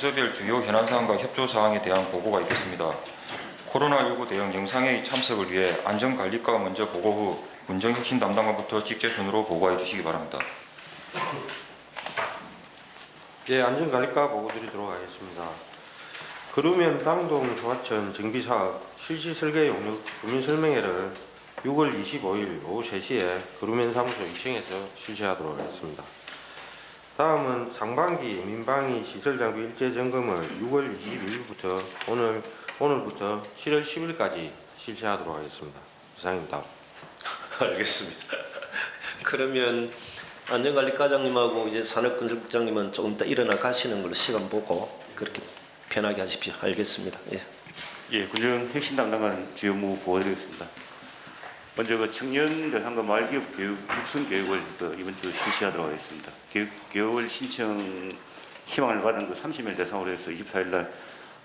부서별 주요 현안사항과 협조사항에 대한 보고가 있겠습니다. 코로나19 대응 영상회의 참석을 위해 안전관리과가 먼저 보고 후 군정혁신 담당관부터 직제순으로 보고해 주시기 바랍니다. 예, 안전관리과 보고 드리도록 하겠습니다. 그루면 당동 조화천 정비사업 실시 설계 용역 주민설명회를 6월 25일 오후 3시에 그루면 사무소 2층에서 실시하도록 하겠습니다. 다음은 상반기 민방위 시설장비 일제 점검을 6월 22일부터 오늘부터 7월 10일까지 실시하도록 하겠습니다. 이상입니다. 알겠습니다. 그러면 안전관리과장님하고 이제 산업건설국장님은 조금 이따 일어나 가시는 걸로 시간 보고 그렇게 편하게 하십시오. 알겠습니다. 예, 군정 혁신 담당관 주요 업무 보고드리겠습니다. 먼저 그 청년 대상과 말기업 교육 육성 교육을 이번 주 실시하도록 하겠습니다. 교육을 신청 희망을 받은 그 30명 대상으로 해서 24일 날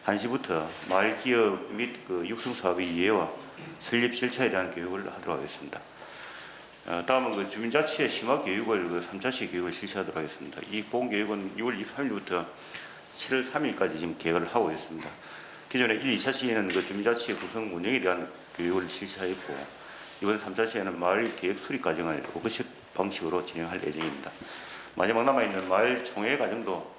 1시부터 말기업 및 육성 사업의 이해와 설립 절차에 대한 교육을 하도록 하겠습니다. 다음은 그 주민자치의 심화 교육을 3차시 교육을 실시하도록 하겠습니다. 이 보건 교육은 6월 23일부터 7월 3일까지 지금 계획을 하고 있습니다. 기존에 1, 2차시에는 그 주민자치의 구성 운영에 대한 교육을 실시하였고 이번 3차시에는 마을 계획 수립 과정을 워크숍 방식으로 진행할 예정입니다. 마지막 남아있는 마을 총회 과정도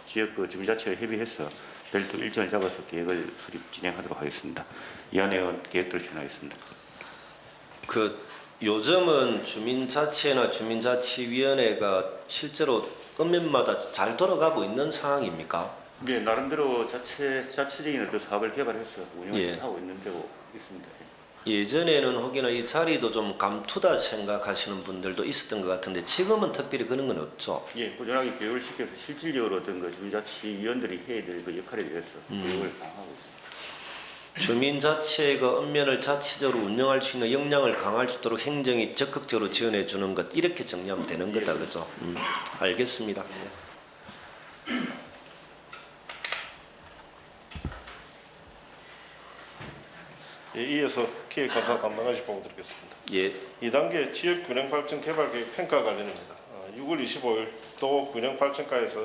지역 주민자치와 협의해서 별도 일정을 잡아서 계획을 수립 진행하도록 하겠습니다. 이한 내용은 계획대로 진행하겠습니다. 요즘은 주민자치회나 주민자치위원회가 실제로 읍면마다 잘 돌아가고 있는 상황입니까? 네, 나름대로 자체적인 어떤 사업을 개발해서 운영을 하고 있는 데고 있습니다. 예전에는 혹여나 이 자리도 좀 감투다 생각하시는 분들도 있었던 것 같은데 지금은 특별히 그런 건 없죠? 예, 꾸준하게 교육을 시켜서 실질적으로 어떤 주민자치위원들이 해야 될 그 역할에 대해서 교육을 강화하고 있습니다. 주민자치회가 읍면을 자치적으로 운영할 수 있는 역량을 강화할 수 있도록 행정이 적극적으로 지원해 주는 것 이렇게 정리하면 되는 거다, 그죠? 알겠습니다. 예, 이어서 기획감사 담당하실 보고 드리겠습니다. 예. 2단계 지역균형발전 개발계획 평가 관련입니다. 6월 25일 또 균형발전과에서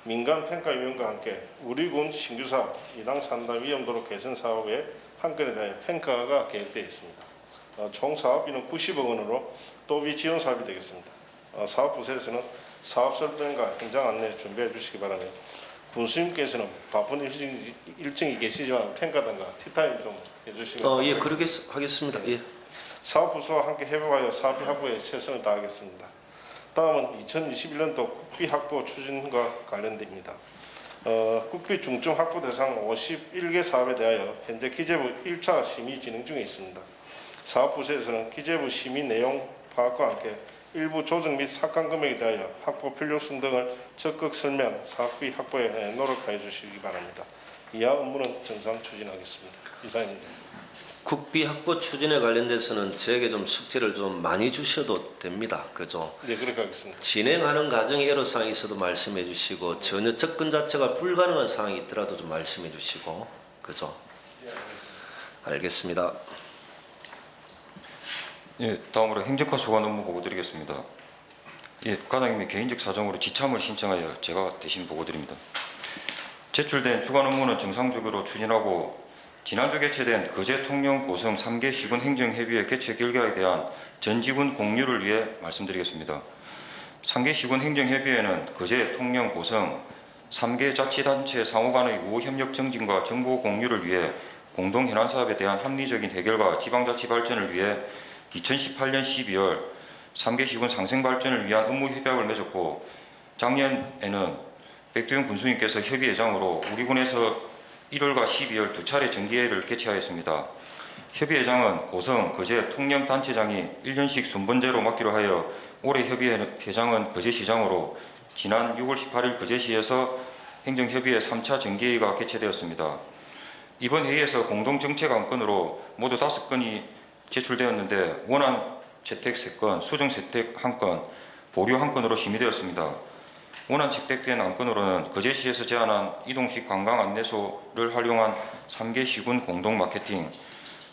민간 평가위원과 함께 우리군 신규사업, 이당 산당 위험도로 개선 사업의 한 건에 대해 평가가 계획되어 있습니다. 총 사업비는 90억 원으로 또비 지원 사업이 되겠습니다. 사업부서에서는 사업 설명과 현장 안내 준비해 주시기 바라며 군수님께서는 바쁜 일정이 계시지만 평가 등과 티타임 좀 해주시면 예, 그렇게 하겠습니다. 예. 사업부서와 함께 협업하여 사업비 확보에 최선을 다하겠습니다. 다음은 2021년도 국비 확보 추진과 관련됩니다. 국비 중점 확보 대상 51개 사업에 대하여 현재 기재부 1차 심의 진행 중에 있습니다. 사업부서에서는 기재부 심의 내용 파악과 함께 일부 조정 및 삭감 금액에 대하여 확보 필요성 등을 적극 설명, 사업비 확보에 노력하여 주시기 바랍니다. 이하 업무는 정상 추진하겠습니다. 이상입니다. 국비 확보 추진에 관련돼서는 저에게 좀 숙제를 좀 많이 주셔도 됩니다. 그죠? 네, 그렇게 하겠습니다. 진행하는 과정에 애로사항이 있어도 말씀해 주시고 전혀 접근 자체가 불가능한 상황이 있더라도 좀 말씀해 주시고 그죠? 알겠습니다. 예, 다음으로 행정과 소관 업무 보고 드리겠습니다. 예, 과장님이 개인적 사정으로 지참을 신청하여 제가 대신 보고 드립니다. 제출된 주간 업무는 정상적으로 추진하고 지난주 개최된 거제 통영 고성 3개 시군 행정협의회 개최 결과에 대한 전지군 공유를 위해 말씀드리겠습니다. 3개 시군 행정협의회는 거제 통영 고성 3개 자치단체 상호 간의 우호 협력 증진과 정보 공유를 위해 공동 현안 사업에 대한 합리적인 해결과 지방자치 발전을 위해 2018년 12월 3개 시군 상생 발전을 위한 업무 협약을 맺었고 작년에는 백두영 군수님께서 협의회장으로 우리 군에서 1월과 12월 두 차례 정기회를 개최하였습니다. 협의회장은 고성, 거제, 통영 단체장이 1년씩 순번제로 맡기로 하여 올해 협의회장은 거제시장으로 지난 6월 18일 거제시에서 행정협의회 3차 정기회의가 개최되었습니다. 이번 회의에서 공동정책 안건으로 모두 5건이 제출되었는데 원안 채택 3건, 수정 채택 1건, 보류 1건으로 심의되었습니다. 원안 채택된 안건으로는 거제시에서 제안한 이동식 관광 안내소를 활용한 3개 시군 공동 마케팅,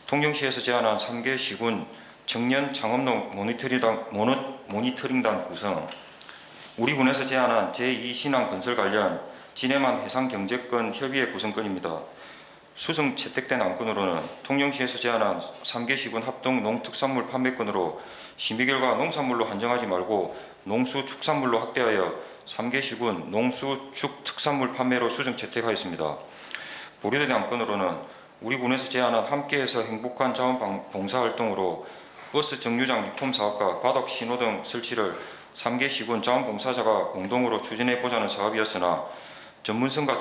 통영시에서 제안한 3개 시군 청년 창업농 모니터링단 구성, 우리 군에서 제안한 제2신항 건설 관련 진해만 해상경제권 협의회 구성권입니다. 수성 채택된 안건으로는 통영시에서 제안한 3개 시군 합동 농특산물 판매권으로 심의 결과 농산물로 한정하지 말고 농수축산물로 확대하여 3개 시군 농수축특산물 판매로 수정 채택하였습니다. 보류된 안건으로는 우리 군에서 제안한 함께해서 행복한 자원봉사활동으로 버스 정류장 리폼 사업과 바닥 신호등 설치를 3개 시군 자원봉사자가 공동으로 추진해보자는 사업이었으나 전문성과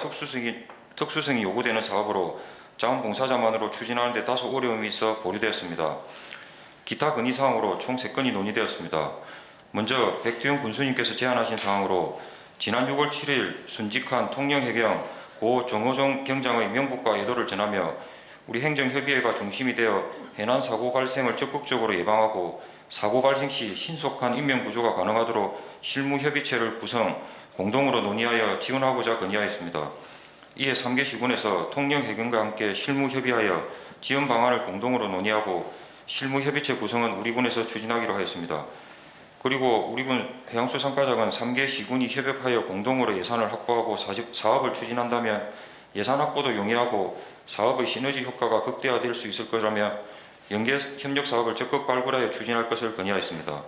특수성이 요구되는 사업으로 자원봉사자만으로 추진하는 데 다소 어려움이 있어 보류되었습니다. 기타 건의사항으로 총 3건이 논의되었습니다. 먼저 백두영 군수님께서 제안하신 사항으로 지난 6월 7일 순직한 통영해경 고 정호종 경장의 명복과 애도를 전하며 우리 행정협의회가 중심이 되어 해난 사고 발생을 적극적으로 예방하고 사고 발생 시 신속한 인명구조가 가능하도록 실무협의체를 구성, 공동으로 논의하여 지원하고자 건의하였습니다. 이에 3개 시군에서 통영해경과 함께 실무협의하여 지원 방안을 공동으로 논의하고 실무협의체 구성은 우리 군에서 추진하기로 하였습니다. 그리고 우리 군 해양수산과장은 3개 시군이 협업하여 공동으로 예산을 확보하고 사업을 추진한다면 예산 확보도 용이하고 사업의 시너지 효과가 극대화될 수 있을 거라며 연계 협력 사업을 적극 발굴하여 추진할 것을 건의하였습니다.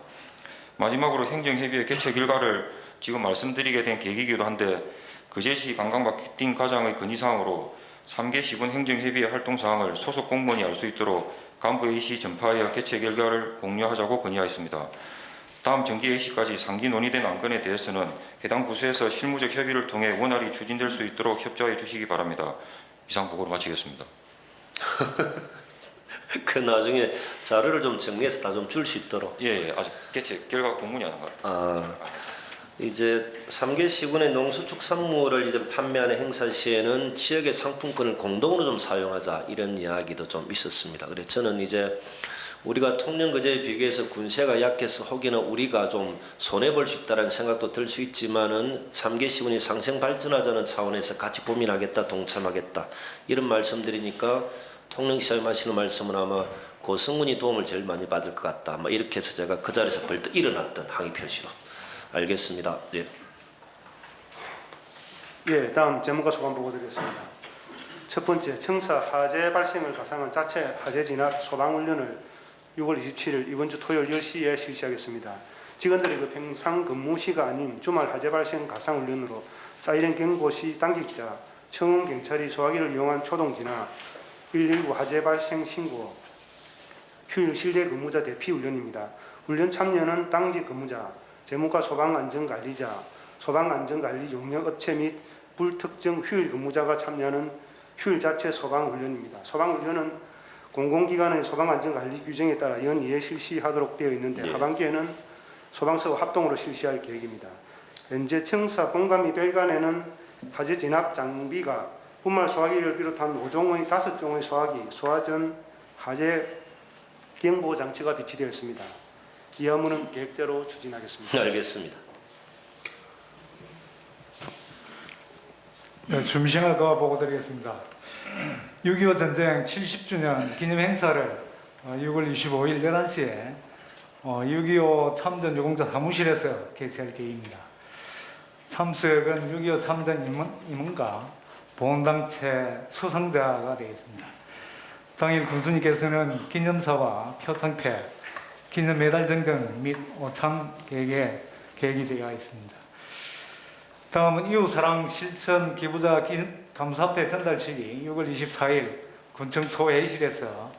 마지막으로 행정협의회 개최 결과를 지금 말씀드리게 된 계기이기도 한데 그제시 관광마케팅 과장의 건의사항으로 3개 시군 행정협의회 활동사항을 소속 공무원이 알 수 있도록 간부회의시 전파하여 개최 결과를 공유하자고 건의하였습니다. 다음 정기회의시까지 상기 논의된 안건에 대해서는 해당 부서에서 실무적 협의를 통해 원활히 추진될 수 있도록 협조해 주시기 바랍니다. 이상 보고를 마치겠습니다. 그 나중에 자료를 좀 정리해서 다 좀 줄 수 있도록. 예, 아직 개최 결과 공문이 안 나가요. 이제 3개 시군의 농수축산물을 이제 판매하는 행사 시에는 지역의 상품권을 공동으로 좀 사용하자 이런 이야기도 좀 있었습니다. 그래서 저는 이제 우리가 통영거제에 비교해서 군세가 약해서 혹여나 우리가 좀 손해볼 수 있다는 생각도 들 수 있지만은 3개 시군이 상생 발전하자는 차원에서 같이 고민하겠다, 동참하겠다 이런 말씀드리니까 통영시장님 하시는 말씀은 아마 고성군이 도움을 제일 많이 받을 것 같다. 아마 이렇게 해서 제가 그 자리에서 벌떡 일어났던 항의 표시로 알겠습니다. 예. 예, 다음 재무과 소관 보고 드리겠습니다. 첫 번째, 청사 화재 발생을 가상한 자체 화재 진압 소방훈련을 6월 27일 이번 주 토요일 10시에 실시하겠습니다. 직원들이 그 평상 근무시가 아닌 주말 화재 발생 가상훈련으로 사이렌 경보 시 당직자, 청원 경찰이 소화기를 이용한 초동 진압, 119 화재 발생 신고, 휴일 실내 근무자 대피 훈련입니다. 훈련 참여는 당직 근무자, 재무과 소방안전관리자, 소방안전관리 용역업체 및 불특정 휴일 근무자가 참여하는 휴일 자체 소방훈련입니다. 소방훈련은 공공기관의 소방안전관리 규정에 따라 연이에 실시하도록 되어 있는데 예. 하반기에는 소방서와 합동으로 실시할 계획입니다. 현재 청사 본감리 별관에는 화재 진압 장비가 분말 소화기를 비롯한 5종의 5종의 소화기, 소화전, 화재 경보 장치가 비치되어 있습니다. 이 업무는 계획대로 추진하겠습니다. 알겠습니다. 네, 주미싱을 거 보고 드리겠습니다. 6.25 전쟁 70주년 기념 행사를 6월 25일 11시에 6.25 참전 유공자 사무실에서 개최할 계획입니다. 참석은 6.25 참전 임원과 보훈단체 수상자가 되겠습니다. 당일 군수님께서는 기념사와 표창패, 기념 메달 증정 및 오참 계획이 되어 있습니다. 다음은 이웃사랑 실천 기부자 감사패 전달식이 6월 24일 군청 소회의실에서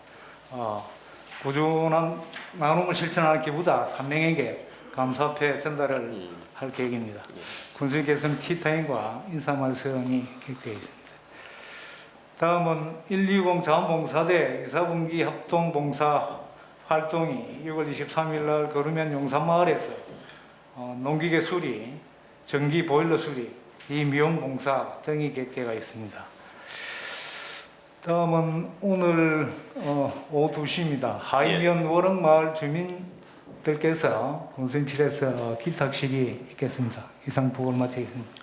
꾸준한 나눔을 실천하는 기부자 3명에게 감사패 전달을 할 계획입니다. 군수님께서는 티타임과 인사 말씀이 계획되어 있습니다. 다음은 120 자원봉사대 2사분기 합동봉사 활동이 6월 23일 날 거루면 용산마을에서 농기계 수리, 전기 보일러 수리, 미용 봉사 등이 계획되어 있습니다. 다음은 오늘 오후 2시입니다. 하이면 워럭마을 주민들께서 군수님실에서 기탁식이 있겠습니다. 이상 보고를 마치겠습니다.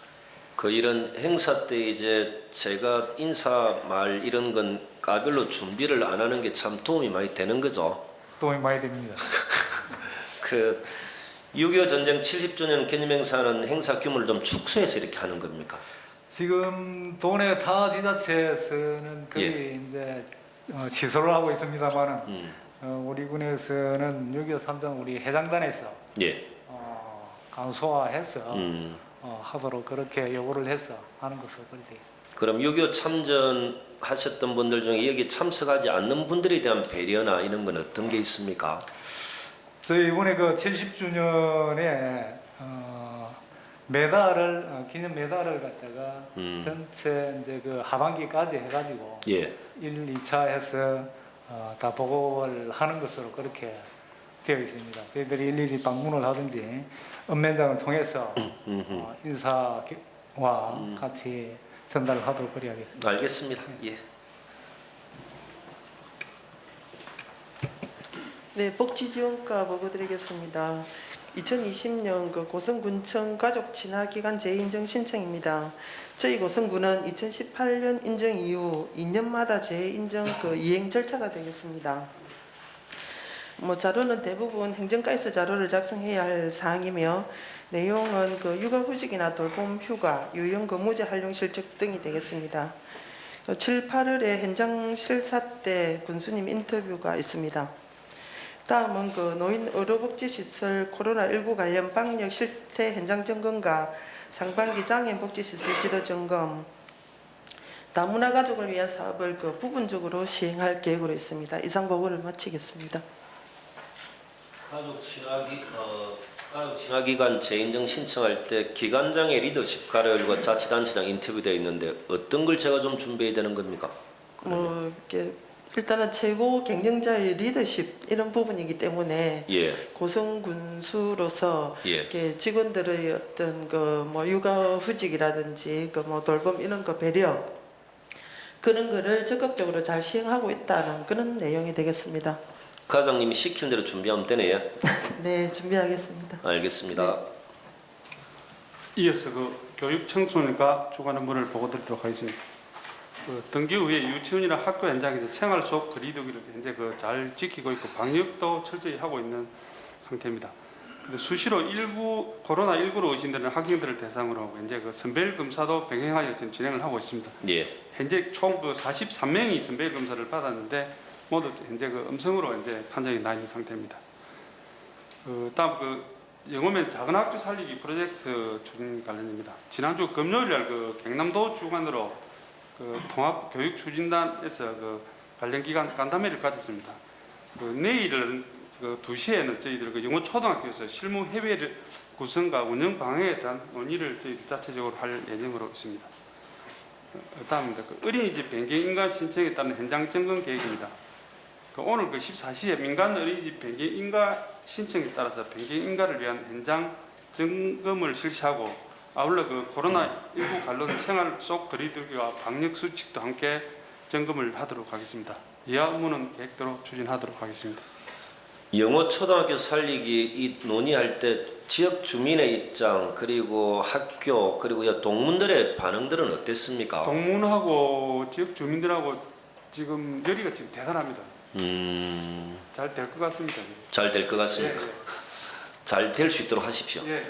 그 이런 행사 때 이제 제가 인사 말 이런 건 까별로 준비를 안 하는 게 참 도움이 많이 되는 거죠. 도움이 많이 됩니다. 그 6.25 전쟁 70주년 기념 행사는 행사 규모를 좀 축소해서 이렇게 하는 겁니까? 지금 도내 타 지자체에서는 거의 예. 이제 취소를 하고 있습니다만은 우리 군에서는 6.25 참전 우리 해장단에서 예. 간소화해서 하도록 그렇게 요구를 해서 하는 것으로 그렇게 돼 있습니다. 그럼 6.25 참전하셨던 분들 중에 여기 참석하지 않는 분들에 대한 배려나 이런 건 어떤 게 있습니까? 저희 이번에 그 70주년에 메달을 기념 메달을 갖다가 전체 이제 그 하반기까지 해가지고 예. 1, 2차 해서 다 보고를 하는 것으로 그렇게 되어 있습니다. 저희들이 일일이 방문을 하든지 읍면장을 통해서 인사와 같이 전달을 하도록 그래야겠습니다. 알겠습니다. 예. 네, 복지지원과 보고 드리겠습니다. 2020년 그 고성군청 가족 친화 기간 재인증 신청입니다. 저희 고성군은 2018년 인정 이후 2년마다 재인증 그 이행 절차가 되겠습니다. 자료는 대부분 행정과에서 자료를 작성해야 할 사항이며 내용은 그 육아휴직이나 돌봄 휴가, 유연근무제 활용 실적 등이 되겠습니다. 7, 8월에 현장 실사 때 군수님 인터뷰가 있습니다. 다음은 그 노인 의료복지시설 코로나19 관련 방역 실태 현장 점검과 상반기 장애인 복지시설 지도 점검, 다문화 가족을 위한 사업을 그 부분적으로 시행할 계획으로 있습니다. 이상 보고를 마치겠습니다. 가족 친화 기간 재인증 신청할 때 기관장의 리더십 가려일과 자치단체장 인터뷰되어 있는데 어떤 걸 제가 좀 준비해야 되는 겁니까? 이렇게 일단은 최고 경영자의 리더십 이런 부분이기 때문에 예. 고성군수로서 예. 이렇게 직원들의 어떤 그 육아휴직이라든지 그 돌봄 이런 거 배려 그런 거를 적극적으로 잘 시행하고 있다는 그런 내용이 되겠습니다. 과장님이 시키는 대로 준비하면 되네요. 네, 준비하겠습니다. 알겠습니다. 이어서 그 교육청소년과 주관 업무를 보고드리도록 하겠습니다. 등기 후에 유치원이나 학교 현장에서 생활 속 거리두기를 현재 잘 지키고 있고 방역도 철저히 하고 있는 상태입니다. 근데 수시로 일부 코로나19로 의심되는 학생들을 대상으로 현재 선별 검사도 병행하여 지금 진행을 하고 있습니다. 예. 현재 총 43명이 선별 검사를 받았는데 모두 현재 음성으로 현재 판정이 나 있는 상태입니다. 다음 영어면 작은 학교 살리기 프로젝트 추진 관련입니다. 지난주 금요일 날 경남도 주관으로 통합 교육 추진단에서 관련 기관 간담회를 가졌습니다. 내일은 2시에는 저희들 영어 초등학교에서 실무 협의를 구성과 운영 방향에 대한 논의를 저희 자체적으로 할 예정으로 있습니다. 다음입니다. 어린이집 변경 인가 신청에 따른 현장 점검 계획입니다. 오늘 14시에 민간 어린이집 변경 인가 신청에 따라서 변경 인가를 위한 현장 점검을 실시하고 아울러 코로나19 관련 생활 속 거리두기와 방역 수칙도 함께 점검을 하도록 하겠습니다. 이하 업무는 계획대로 추진하도록 하겠습니다. 영어 초등학교 살리기 이 논의할 때 지역 주민의 입장 그리고 학교 그리고 동문들의 반응들은 어땠습니까? 동문하고 지역 주민들하고 지금 열의가 지금 대단합니다. 잘 될 것 같습니다. 잘 될 것 같습니까? 예. 잘 될 수 있도록 하십시오. 예,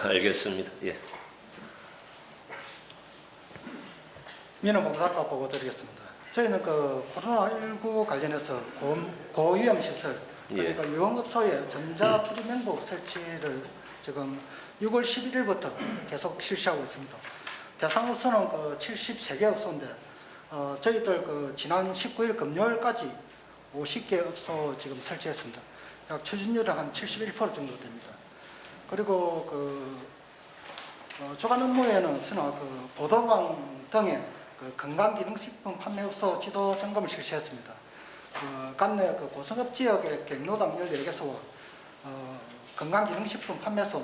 알겠습니다. 예. 민원봉사과 보고 드리겠습니다. 저희는 코로나19 관련해서 고위험 시설 그러니까 유흥업소에 전자 출입 설치를 지금 6월 11일부터 계속 실시하고 있습니다. 대상 업소는 73개 업소인데 저희들 지난 19일 금요일까지 50개 업소 지금 설치했습니다. 약 추진율은 한 71% 정도 됩니다. 그리고 주간 업무에는 보도방 등의 건강기능식품 판매업소 지도 점검을 실시했습니다. 관내 고성읍 지역의 경로당 14개소와 건강기능식품 판매소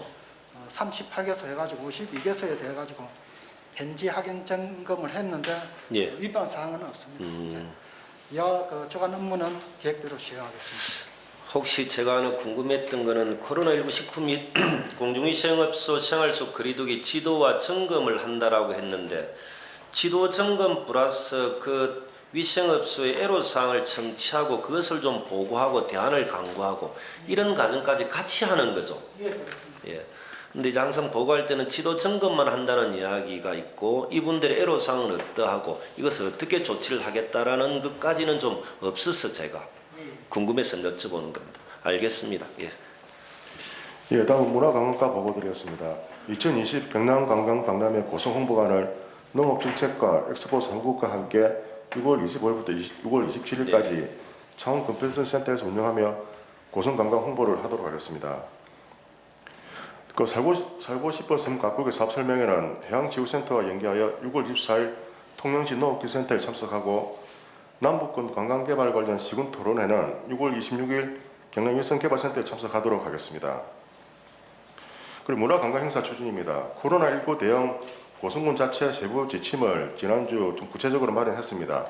38개소 해가지고 52개소에 대해가지고 현지 확인 점검을 했는데 위반 사항은 없습니다. 이와 주간 업무는 계획대로 시행하겠습니다. 혹시 제가 하나 궁금했던 거는 코로나19 식품 및 공중위생업소 생활 속 거리두기 지도와 점검을 한다라고 했는데 지도 점검 플러스 위생업소의 애로사항을 청취하고 그것을 좀 보고하고 대안을 강구하고 이런 과정까지 같이 하는 거죠. 예, 그렇습니다. 예. 근데 이제 항상 보고할 때는 지도 점검만 한다는 이야기가 있고 이분들의 애로사항은 어떠하고 이것을 어떻게 조치를 하겠다라는 것까지는 좀 없어서 제가 궁금해서 여쭤보는 겁니다. 알겠습니다. 예. 예, 다음 문화관광과 보고드리겠습니다. 2020 경남관광 박람회 고성 홍보관을 농업정책과 엑스포 사무국과 함께 6월 25일부터 6월 27일까지 창원 컨벤션 센터에서 운영하며 고성관광 홍보를 하도록 하겠습니다. 그 살고 싶은 섬 각국의 사업 설명회는 해양지구센터와 연계하여 6월 24일 통영시 농업기술센터에 참석하고 남북권 관광개발 관련 시군 토론회는 6월 26일 경남일성개발센터에 참석하도록 하겠습니다. 그리고 문화관광행사 추진입니다. 코로나19 대응 고성군 자체 세부 지침을 지난주 좀 구체적으로 마련했습니다.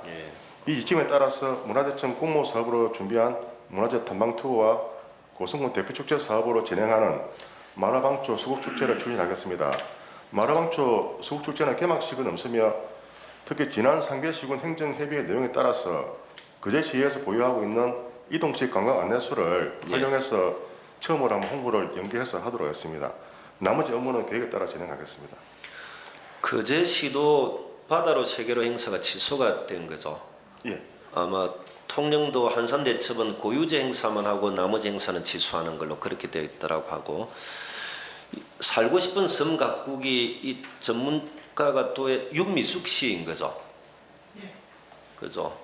이 지침에 따라서 문화재청 공모 사업으로 준비한 문화재 탐방 투어와 고성군 대표축제 사업으로 진행하는 마라방초 수국축제를 추진하겠습니다. 마라방초 수국축제는 개막식은 없으며 특히 지난 상계시군 행정협의회 내용에 따라서 거제시에서 보유하고 있는 이동식 관광 안내소를 활용해서 처음으로 한번 홍보를 연계해서 하도록 하겠습니다. 나머지 업무는 계획에 따라 진행하겠습니다. 거제시도 바다로 세계로 행사가 취소가 된 거죠. 예. 아마 통영도 한산대첩은 고유제 행사만 하고 나머지 행사는 취소하는 걸로 그렇게 되어 있더라고 하고 살고 싶은 섬 각국이 이 전문가가 또 윤미숙 씨인 거죠. 그죠.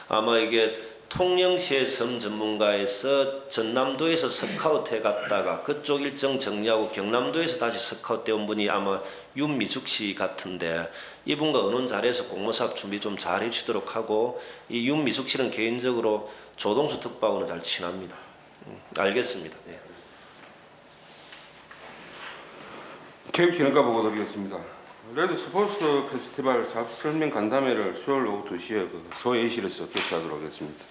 아마 이게 통영시의 섬 전문가에서 전남도에서 스카우트해 갔다가 그쪽 일정 정리하고 경남도에서 다시 스카우트해 온 분이 아마 윤미숙 씨 같은데 이분과 의논 잘해서 공모사업 준비 좀 잘 해주도록 하고 이 윤미숙 씨는 개인적으로 조동수 특파원은 잘 친합니다. 알겠습니다. 네. 교육진흥과 보고 드리겠습니다. 레드 스포츠 페스티벌 사업 설명 간담회를 수요일 오후 2시에 소회의실에서 개최하도록 하겠습니다.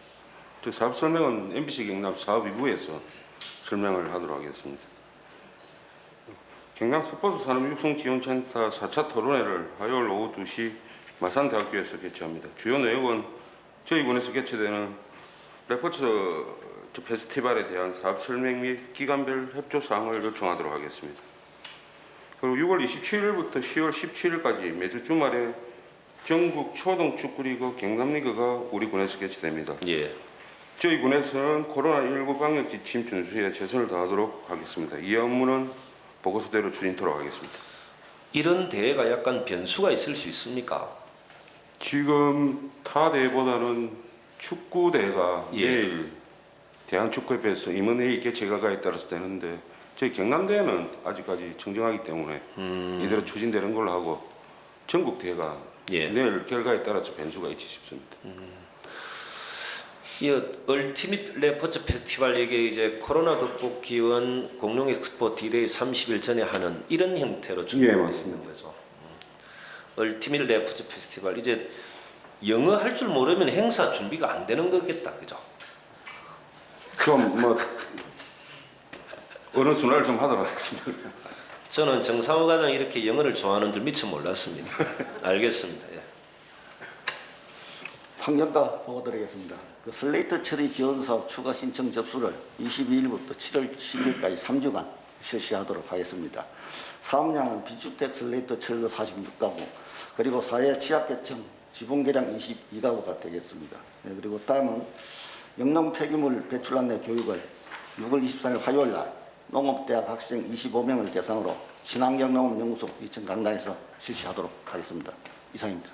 사업 설명은 MBC 경남 사업위부에서 설명을 하도록 하겠습니다. 경남 스포츠 산업 육성 지원센터 4차 토론회를 화요일 오후 2시 마산대학교에서 개최합니다. 주요 내용은 저희 군에서 개최되는 레포츠 페스티벌에 대한 사업 설명 및 기관별 협조 사항을 요청하도록 하겠습니다. 그리고 6월 27일부터 10월 17일까지 매주 주말에 전국 초등 축구리그 경남리그가 우리 군에서 개최됩니다. 예. 저희 군에서는 코로나19 방역 지침 준수에 최선을 다하도록 하겠습니다. 이 업무는 보고서대로 추진토록 하겠습니다. 이런 대회가 약간 변수가 있을 수 있습니까? 지금 타 대회보다는 축구 대회가 예. 내일 대한축구협회에서 임원회의 개최가에 따라서 되는데 저희 경남대회는 아직까지 청정하기 때문에 이대로 추진되는 걸로 하고 전국 대회가 예. 내일 결과에 따라서 변수가 있지 싶습니다. 이 얼티밋 레포츠 페스티벌 이게 이제 코로나 극복 기원 공룡 엑스포 디데이 30일 전에 하는 이런 형태로 준비되어 있는 거죠. 얼티밋 레포츠 페스티벌 이제 영어 할 줄 모르면 행사 준비가 안 되는 거겠다, 그죠? 좀 뭐 어느 순화를 좀 하도록 하겠습니다. 저는 정상호 과장이 이렇게 영어를 좋아하는 줄 미처 몰랐습니다. 알겠습니다. 예. 환경과 보고드리겠습니다. 그 슬레이트 처리 지원 사업 추가 신청 접수를 22일부터 7월 10일까지 3주간 실시하도록 하겠습니다. 사업량은 비주택 슬레이트 철거 46가구, 그리고 사회 취약계층 지분 개량 22가구가 되겠습니다. 네, 그리고 다음은 영농 폐기물 배출 안내 교육을 6월 24일 화요일 날 농업대학 학생 25명을 대상으로 친환경농업연구소 2층 강당에서 실시하도록 하겠습니다. 이상입니다.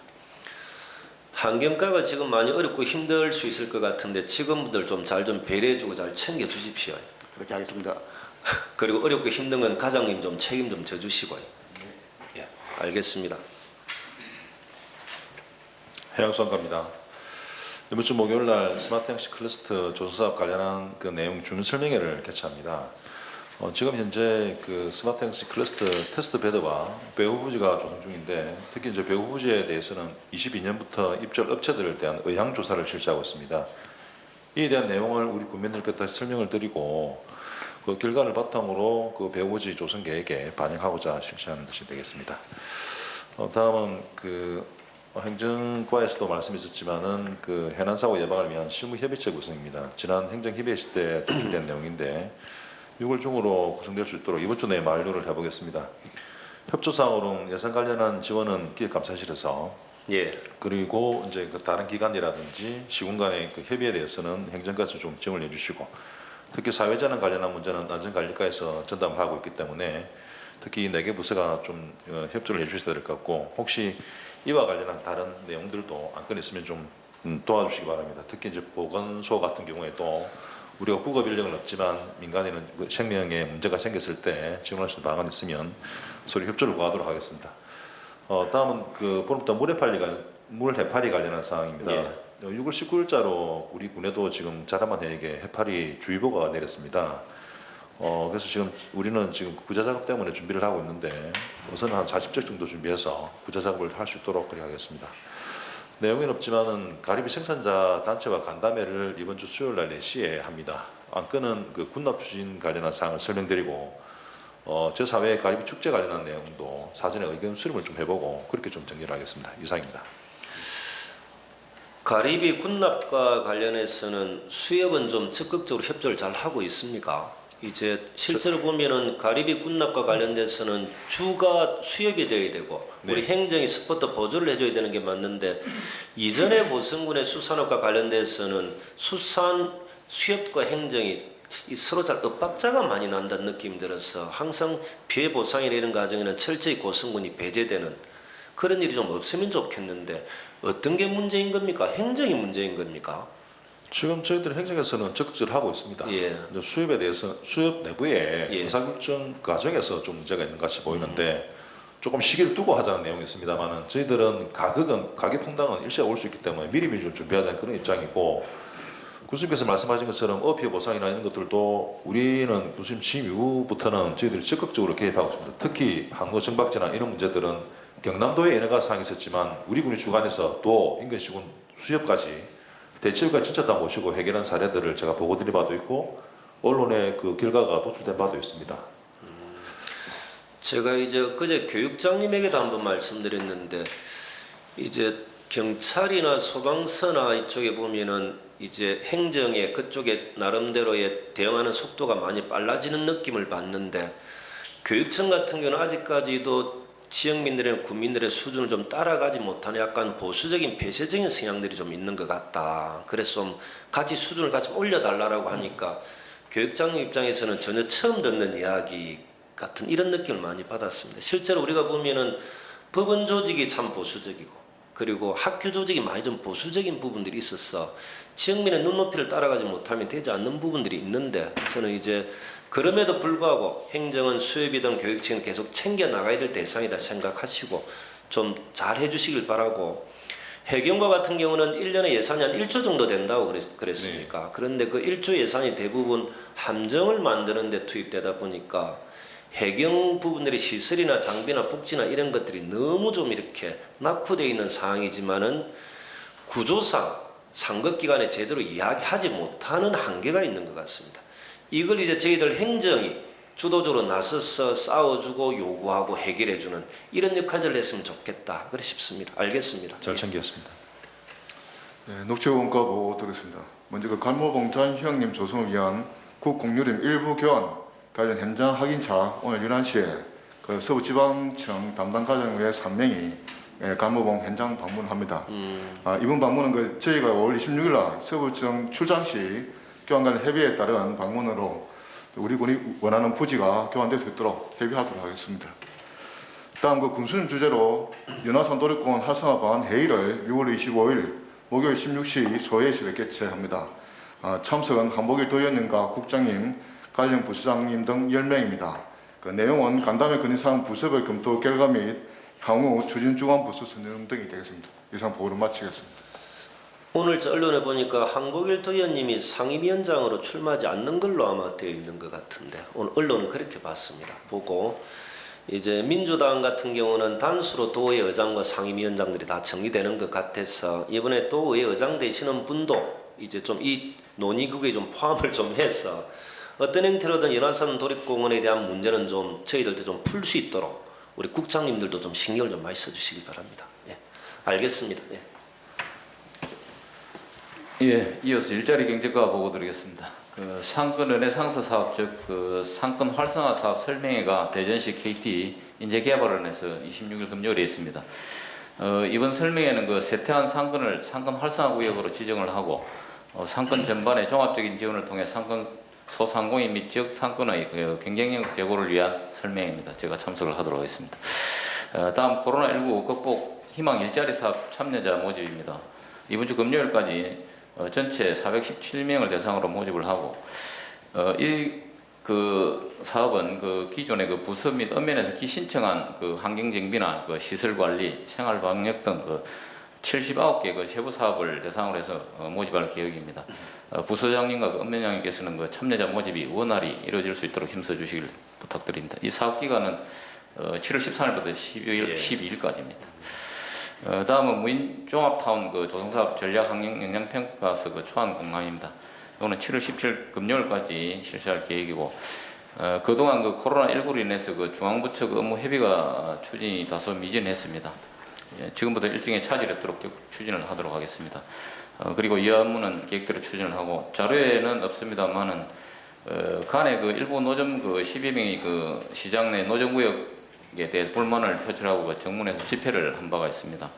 환경과가 지금 많이 어렵고 힘들 수 있을 것 같은데 직원분들 좀 잘 좀 배려해주고 잘 챙겨 주십시오. 그렇게 하겠습니다. 그리고 어렵고 힘든 건 과장님 좀 책임 좀 져주시고요. 예, 알겠습니다. 해양수원가입니다. 이번 주 목요일 날 스마트 행시 클러스터 조성사업 관련한 그 내용 주민 설명회를 개최합니다. 지금 현재 그 스마트 행시 클러스터 테스트 베드와 배후 부지가 조성 중인데 특히 이제 배후 부지에 대해서는 22년부터 입주할 업체들에 대한 의향 조사를 실시하고 있습니다. 이에 대한 내용을 우리 국민들께 다시 설명을 드리고 그 결과를 바탕으로 그 배후 부지 조성 계획에 반영하고자 실시하는 것이 되겠습니다. 다음은 그 행정과에서도 말씀있었지만은 그 해난사고 예방을 위한 실무협의체 구성입니다. 지난 행정협의회 때 도출된 내용인데 6월 중으로 구성될 수 있도록 이번 주 내에 만료를 해보겠습니다. 협조사항으로는 예산 관련한 지원은 기획감사실에서 그리고 이제 그 다른 기관이라든지 시군 간의 그 협의에 대해서는 행정가에서 좀 지원을 해주시고 특히 사회재난 관련한 문제는 안전관리과에서 전담을 하고 있기 때문에 특히 이 4개 부서가 좀 협조를 해주셔야 될 것 같고 혹시 이와 관련한 다른 내용들도 안건이 있으면 좀 도와주시기 바랍니다. 특히 이제 보건소 같은 경우에도 우리가 부급 인력은 없지만 민간에는 생명에 문제가 생겼을 때 지원할 수 있는 방안이 있으면 서로 협조를 구하도록 하겠습니다. 다음은 그 보름부터 물 해파리 관련한 사항입니다. 6월 19일자로 우리 군에도 지금 자라만 해역에 해파리 주의보가 내렸습니다. 그래서 지금 우리는 지금 구자 작업 때문에 준비를 하고 있는데 우선 한 40적 정도 준비해서 구자 작업을 할 수 있도록 그렇게 하겠습니다. 내용은 없지만은 가리비 생산자 단체와 간담회를 이번 주 수요일 날 4시에 합니다. 안건은 그 군납 추진 관련한 사항을 설명드리고 제4회 가리비 축제 관련한 내용도 사전에 의견 수렴을 좀 해보고 그렇게 좀 정리를 하겠습니다. 이상입니다. 가리비 군납과 관련해서는 수협은 좀 적극적으로 협조를 잘 하고 있습니까? 이제 실제로 보면은 가리비 군납과 관련돼서는 주가 수협이 되어야 되고 우리 행정이 스포트 보조를 해줘야 되는 게 맞는데 이전에 보성군의 수산업과 관련돼서는 수산 수협과 행정이 서로 잘 엇박자가 많이 난다는 느낌이 들어서 항상 피해 보상이나 이런 과정에는 철저히 고성군이 배제되는 그런 일이 좀 없으면 좋겠는데 어떤 게 문제인 겁니까? 행정이 문제인 겁니까? 지금 저희들 행정에서는 적극적으로 하고 있습니다. 수협에 대해서 수협 내부에 의사결정 과정에서 좀 문제가 있는 것 같이 보이는데 조금 시기를 두고 하자는 내용이 있습니다만은 저희들은 가격 폭락은 일시에 올 수 있기 때문에 미리미리 좀 준비하자는 그런 입장이고 교수님께서 말씀하신 것처럼 피해 보상이나 이런 것들도 우리는 교수님 취임 이후부터는 저희들이 적극적으로 개입하고 있습니다. 특히 항로 정박제나 이런 문제들은 경남도에 여러 가지 사항이 있었지만 우리 군이 주관해서 또 인근시군 수협까지 대체육까지 진짜 다 모시고 해결한 사례들을 제가 보고드린 바도 있고 언론에 그 결과가 도출된 바도 있습니다. 제가 이제 그제 교육장님에게도 한번 말씀드렸는데 이제 경찰이나 소방서나 이쪽에 보면은 이제 행정에 그쪽에 나름대로의 대응하는 속도가 많이 빨라지는 느낌을 받는데 교육청 같은 경우는 아직까지도 지역민들의 군민들의 수준을 좀 따라가지 못하는 약간 보수적인 폐쇄적인 성향들이 좀 있는 것 같다. 그래서 좀 같이 수준을 같이 올려달라고 하니까 교육장님 입장에서는 전혀 처음 듣는 이야기 같은 이런 느낌을 많이 받았습니다. 실제로 우리가 보면은 법원 조직이 참 보수적이고 그리고 학교 조직이 많이 좀 보수적인 부분들이 있었어 지역민의 눈높이를 따라가지 못하면 되지 않는 부분들이 있는데 저는 이제 그럼에도 불구하고 행정은 수협이든 교육청은 계속 챙겨 나가야 될 대상이다 생각하시고 좀 잘 해주시길 바라고 해경과 같은 경우는 1년에 예산이 한 1조 정도 된다고 그랬으니까 그런데 그 1조 예산이 대부분 함정을 만드는 데 투입되다 보니까 해경 부분들의 시설이나 장비나 복지나 이런 것들이 너무 좀 이렇게 낙후되어 있는 상황이지만은 구조상 상급기관에 제대로 이야기하지 못하는 한계가 있는 것 같습니다. 이걸 이제 저희들 행정이 주도적으로 나서서 싸워주고 요구하고 해결해주는 이런 역할들을 했으면 좋겠다. 그래 싶습니다. 알겠습니다. 잘 챙겼습니다. 네, 녹취원가 보고 드리겠습니다. 먼저 그 간모봉찬 형님 조성을 위한 국공유림 일부 교환 관련 현장 확인차 오늘 11시에 그 서부지방청 담당 과장의 3명이 간모봉 현장 방문합니다. 이번 방문은 그 저희가 5월 26일 날 서부청 출장 시 교환 관련 협의에 따른 방문으로 우리 군이 원하는 부지가 교환될 수 있도록 협의하도록 하겠습니다. 다음 그 군수님 주제로 연화산도력공원 활성화 방안 회의를 6월 25일 목요일 16시 소회의실에 개최합니다. 참석은 한복일 도의원님과 국장님, 관련 부서장님 등 10명입니다. 그 내용은 간담회 건의사항 부서별 검토 결과 및 향후 추진 주관 부서 선정 등이 되겠습니다. 이상 보고를 마치겠습니다. 오늘 저 언론에 보니까 한국일 도의원님이 상임위원장으로 출마하지 않는 걸로 아마 되어 있는 것 같은데 오늘 언론은 그렇게 봤습니다. 보고 이제 민주당 같은 경우는 단수로 도의 의장과 상임위원장들이 다 정리되는 것 같아서 이번에 도의 의장 되시는 분도 이제 좀 이 논의국에 좀 포함을 좀 해서 어떤 형태로든 연화산 도립공원에 대한 문제는 좀 저희들도 좀 풀 수 있도록 우리 국장님들도 좀 신경을 좀 많이 써주시기 바랍니다. 예, 알겠습니다. 예. 예, 이어서 일자리 경제과 보고 드리겠습니다. 그 상권 르네상스 사업 즉 그 상권 활성화 사업 설명회가 대전시 KT 인재개발원에서 26일 금요일에 있습니다. 이번 설명회는 그 세태한 상권을 상권 활성화 구역으로 지정을 하고 상권 전반의 종합적인 지원을 통해 상권 소상공인 및 지역 상권의 그 경쟁력 제고를 위한 설명회입니다. 제가 참석을 하도록 하겠습니다. 다음 코로나19 극복 희망 일자리 사업 참여자 모집입니다. 이번 주 금요일까지 전체 417명을 대상으로 모집을 하고 이 그 사업은 그 기존의 그 부서 및 읍면에서 신청한 그 환경정비나 그 시설관리, 생활방역 등 그 79개 그 세부 사업을 대상으로 해서 모집할 계획입니다. 부서장님과 그 읍면장님께서는 그 참여자 모집이 원활히 이루어질 수 있도록 힘써 주시길 부탁드립니다. 이 사업 기간은 7월 13일부터 12일까지입니다. 다음은 무인 종합타운 그 조성사업 전략 환경 영향평가서 그 초안 공감입니다. 이거는 7월 17일 금요일까지 실시할 계획이고 그동안 그 코로나19로 인해서 그 중앙부처 그 업무 협의가 추진이 다소 미진했습니다. 지금부터 일정에 차질이 없도록 추진을 하도록 하겠습니다. 그리고 이 업무는 계획대로 추진을 하고 자료에는 없습니다만은 간에 그 일부 노점 그 12명이 그 시장 내 노점구역에 대해서 불만을 표출하고 그 정문에서 집회를 한 바가 있습니다.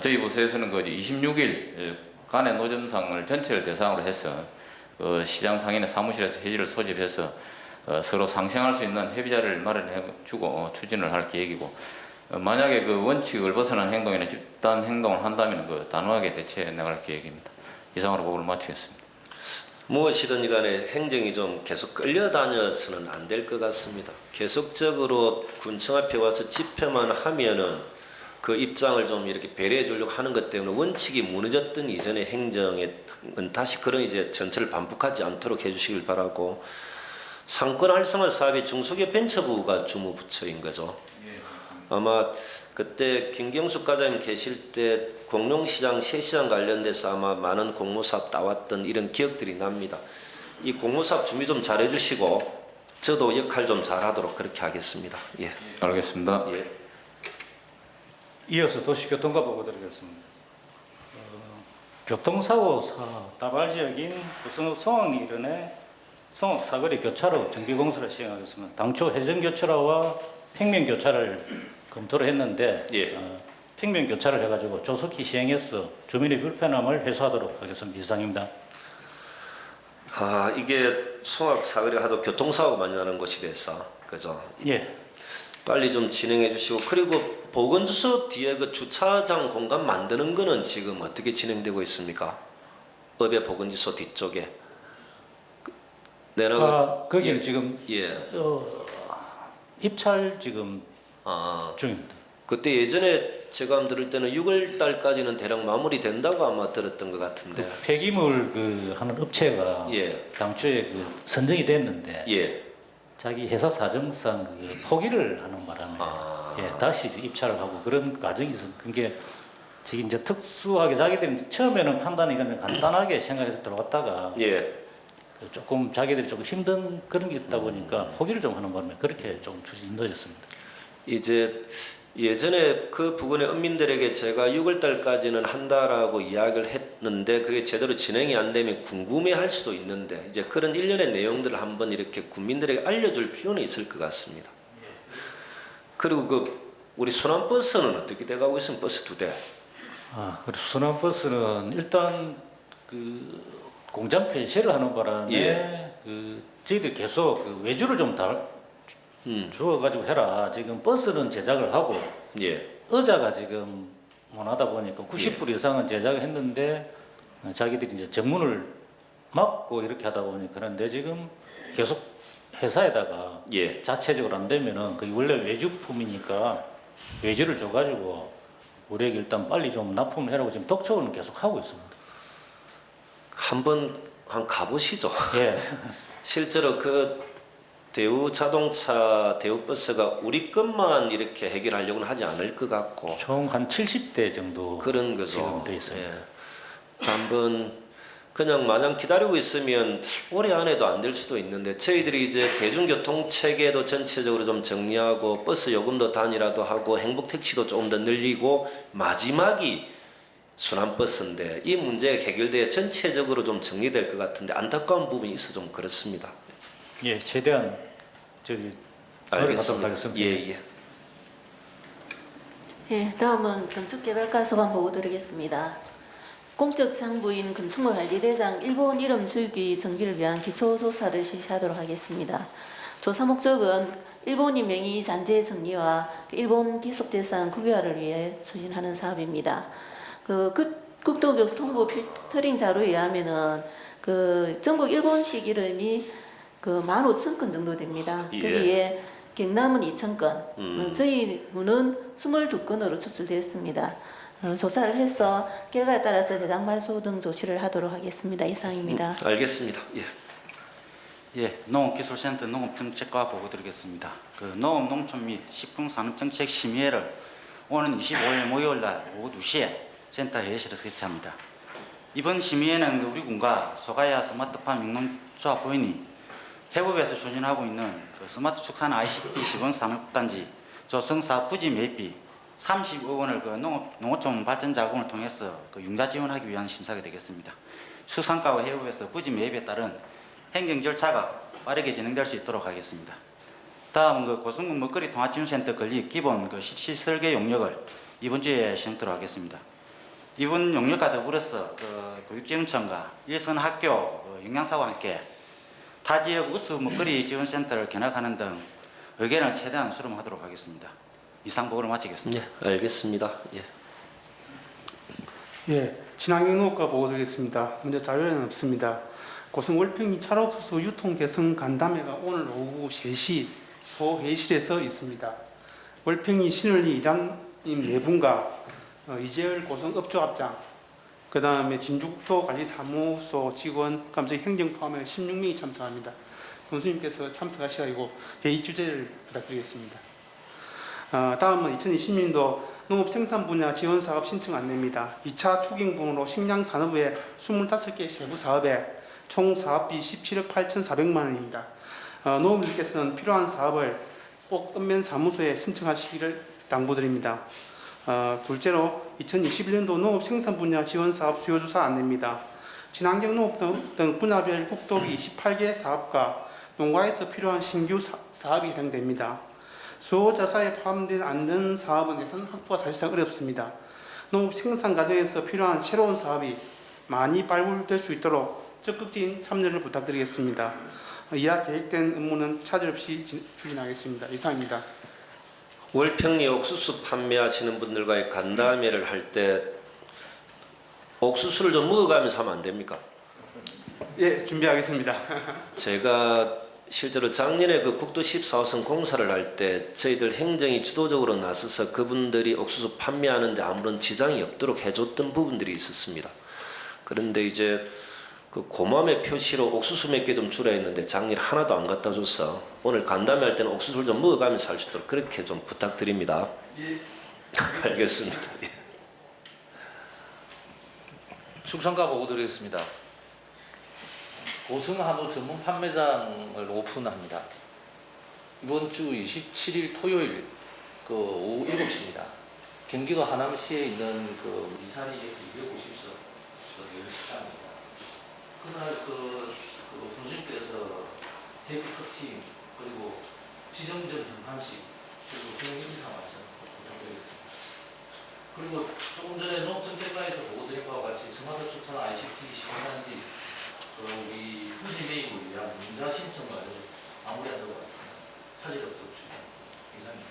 저희 부서에서는 그 26일 간의 노점상을 전체를 대상으로 해서 그 시장 상인의 사무실에서 회의를 소집해서 서로 상생할 수 있는 협의자를 마련해 주고 추진을 할 계획이고 만약에 그 원칙을 벗어난 행동이나 집단 행동을 한다면 그 단호하게 대처해 나갈 계획입니다. 이상으로 보고를 마치겠습니다. 무엇이든 간에 행정이 좀 계속 끌려다녀서는 안 될 것 같습니다. 계속적으로 군청 앞에 와서 집회만 하면은 그 입장을 좀 이렇게 배려해 주려고 하는 것 때문에 원칙이 무너졌던 이전의 행정에 다시 그런 이제 전체를 반복하지 않도록 해주시길 바라고 상권 활성화 사업이 중소기업 벤처부가 주무부처인 거죠. 아마 그때 김경숙 과장님 계실 때 공룡시장, 새시장 관련돼서 아마 많은 공모사업 따왔던 이런 기억들이 납니다. 이 공모사업 준비 좀 잘해주시고 저도 역할 좀 잘하도록 그렇게 하겠습니다. 예. 알겠습니다. 예. 이어서 도시교통과 보고 드리겠습니다. 교통사고 다발지역인 성황 이른의 성황 사거리 교차로 정비공사를 시행하겠습니다. 당초 회전교차로와 평면교차를 검토를 했는데 평면교차를 해가지고 조속히 시행해서 주민의 불편함을 해소하도록 하겠습니다. 이상입니다. 이게 성황 사거리가 하도 교통사고 많이 나는 곳이 돼서 그죠? 예. 빨리 좀 진행해 주시고 그리고 보건주소 뒤에 그 주차장 공간 만드는 거는 지금 어떻게 진행되고 있습니까? 업의 보건주소 뒤쪽에 거기는 지금 입찰 지금 중입니다. 그때 예전에 제가 들을 때는 6월 달까지는 대략 마무리된다고 아마 들었던 것 같은데 폐기물 그 하는 업체가 당초에 그 선정이 됐는데 자기 회사 사정상 그 포기를 하는 바람에 다시 입찰을 하고 그런 과정이 있어서 그게 지금 이제 특수하게 자기들이 처음에는 판단이 그냥 간단하게 생각해서 들어갔다가 조금 자기들이 조금 힘든 그런 게 있다 보니까 포기를 좀 하는 바람에 그렇게 좀 추진이 늦었습니다. 이제 예전에 그 부근의 은민들에게 제가 6월 달까지는 한다라고 이야기를 했는데 그게 제대로 진행이 안 되면 궁금해할 수도 있는데 이제 그런 일련의 내용들을 한번 이렇게 국민들에게 알려줄 필요는 있을 것 같습니다. 그리고 그 우리 순환버스는 어떻게 돼가고 있으면 버스 2대? 그리고 순환버스는 일단 그 공장 폐쇄를 하는 바람에 그 저희들 계속 그 외주를 좀 주어가지고 해라. 지금 버스는 제작을 하고 의자가 지금 원하다 보니까 90불 이상은 제작을 했는데 자기들이 이제 전문을 막고 이렇게 하다 보니까 그런데 지금 계속 회사에다가 자체적으로 안 되면은 그게 원래 외주품이니까 외주를 줘가지고 우리에게 일단 빨리 좀 납품을 해라고 지금 독촉은 계속 하고 있습니다. 한번 가보시죠. 실제로 그 대우 자동차, 대우 버스가 우리 것만 이렇게 해결하려고는 하지 않을 것 같고 총 한 70대 정도 그런 거죠. 지금 돼 있어요. 한번 그냥 마냥 기다리고 있으면 올해 안에도 안 될 수도 있는데 저희들이 이제 대중교통 체계도 전체적으로 좀 정리하고 버스 요금도 단일화도 하고 행복택시도 조금 더 늘리고 마지막이 순환버스인데 이 문제가 해결돼 전체적으로 좀 정리될 것 같은데 안타까운 부분이 있어 좀 그렇습니다. 예, 최대한 저기 노력하도록 하겠습니다. 예. 예, 다음은 건축개발과 소관 보고 드리겠습니다. 공적 상부인 건축물관리대장 일본 이름 주기 정비를 위한 기초조사를 실시하도록 하겠습니다. 조사 목적은 일본인 명의 잔재 정리와 일본 기속대상 국유화를 위해 추진하는 사업입니다. 국토교통부 필터링 자료에 의하면은 전국 일본식 이름이 15,000건 정도 됩니다. 예. 거기에 경남은 2,000건, 저희 군은 22건으로 추출되었습니다. 조사를 해서 결과에 따라서 대상 말소 등 조치를 하도록 하겠습니다. 이상입니다. 알겠습니다. 예. 예, 농업기술센터 농업정책과 보고드리겠습니다. 농업, 농촌 및 식품산업정책 심의회를 오는 25일 목요일날 오후 2시에 센터 회의실에서 개최합니다. 이번 심의회는 우리 군과 소가야 스마트팜 영농조합부인이 해법에서 추진하고 있는 스마트 축산 ICT 시범산업단지 조성사업 부지 매입비 30억 원을 농어촌 발전 자금을 통해서 융자 지원하기 위한 심사가 되겠습니다. 수상가와 해법에서 부지 매입에 따른 행정 절차가 빠르게 진행될 수 있도록 하겠습니다. 다음은 고성군 먹거리 통합지원센터 건립 기본 실시 설계 용역을 이번 주에 시행토록 하겠습니다. 이번 용역과 더불어서 교육지원청과 일선 학교 영양사와 함께 타 지역 우수 먹거리 지원센터를 견학하는 등 의견을 최대한 수렴하도록 하겠습니다. 이상 보고를 마치겠습니다. 네, 알겠습니다. 예. 예, 친환경 농업과 보고 드리겠습니다. 먼저 자료에는 없습니다. 고성 월평리 찰옥수수 유통 개선 간담회가 오늘 오후 3시 소회의실에서 있습니다. 월평리 신을리 이장님 4분과 이재열 고성 업조합장, 그 다음에 진주국토관리사무소 직원, 깜짝 행정 포함해 16명이 참석합니다. 교수님께서 참석하시고 회의 주제를 부탁드리겠습니다. 다음은 2020년도 농업생산 분야 지원사업 신청 안내입니다. 2차 투경분으로 식량산업의 25개 세부 사업에 총 사업비 17억 8,400만 원입니다. 농업인께서는 필요한 사업을 꼭 읍면사무소에 신청하시기를 당부드립니다. 둘째로 2021년도 농업생산 분야 지원사업 수요조사 안내입니다. 친환경 농업 등 분야별 국토기 18개 사업과 농가에서 필요한 신규 사업이 해당됩니다. 수요조사에 포함된 안전 사업은 예산 확보가 사실상 어렵습니다. 농업 생산 과정에서 필요한 새로운 사업이 많이 발굴될 수 있도록 적극적인 참여를 부탁드리겠습니다. 이하 계획된 업무는 차질 없이 추진하겠습니다. 이상입니다. 월평리 옥수수 판매하시는 분들과의 간담회를 할 때 옥수수를 좀 먹어가면서 하면 안 됩니까? 예, 준비하겠습니다. 제가 실제로 작년에 국도 14호선 공사를 할 때 저희들 행정이 주도적으로 나서서 그분들이 옥수수 판매하는데 아무런 지장이 없도록 해줬던 부분들이 있었습니다. 그런데 이제 고맘의 표시로 옥수수 몇 개 좀 주라 했는데 작년 하나도 안 갖다 줘서 오늘 간담회 할 때는 옥수수를 좀 먹어가면서 할 수 있도록 그렇게 좀 부탁드립니다. 예. 알겠습니다. 예. 충청가 보고 드리겠습니다. 고성한우 전문 판매장을 오픈합니다. 이번 주 27일 토요일 오후 7시입니다. 경기도 하남시에 있는 이산이 250석 식당입니다. 그날 부주님께서 대표팀 그리고 지정전 현판식 그리고 경영 인사 말씀 부탁드리겠습니다. 그리고 조금 전에 농정책과에서 보고드린 바와 같이 스마트 축산 ICT 시공단지 우리 부지 매입을 위한 문자 신청을 마무리하도록 하겠습니다. 차질 없도록 준비하겠습니다. 이상입니다.